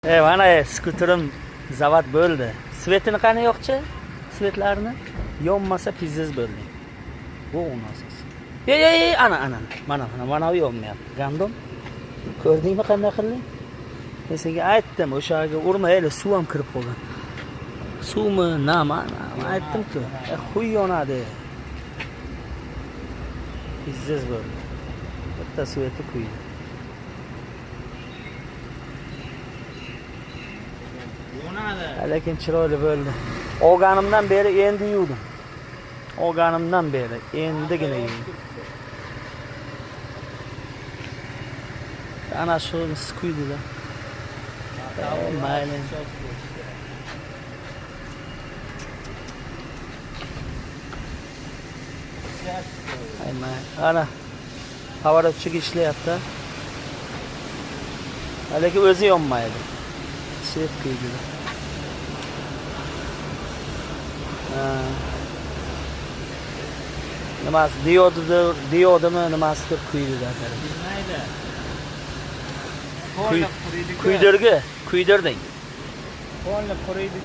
Mana skuterim zavat bo'ldi. Svetini qani yo'qchi? Svetlarni yonmasa pizziz bo'ldi. Bu unasos. Ana. Mana yonmayapti. Gandom. Ko'rdingmi qanday qilding? Men senga aytdim, o'shaga urmayli, suv ham kirib qolgan. Suvmi, nima? Aytdim-ku. Xuy yonadi. Pizziz bo'ldi. Bitta sveti quydi. Lekin chiroyli bo'ldi. Olganimdan beri endi yuvdim. Olganimdan beri endigina yuvdim. Ana shuni quydi-da. Mayli. Ana havaratchiga ishlayapti. Lekin o'zi yonmaydi. Svet quydi. Nimasi diodimi nimasidir quydi-da. Kuydirgi, kuydirding.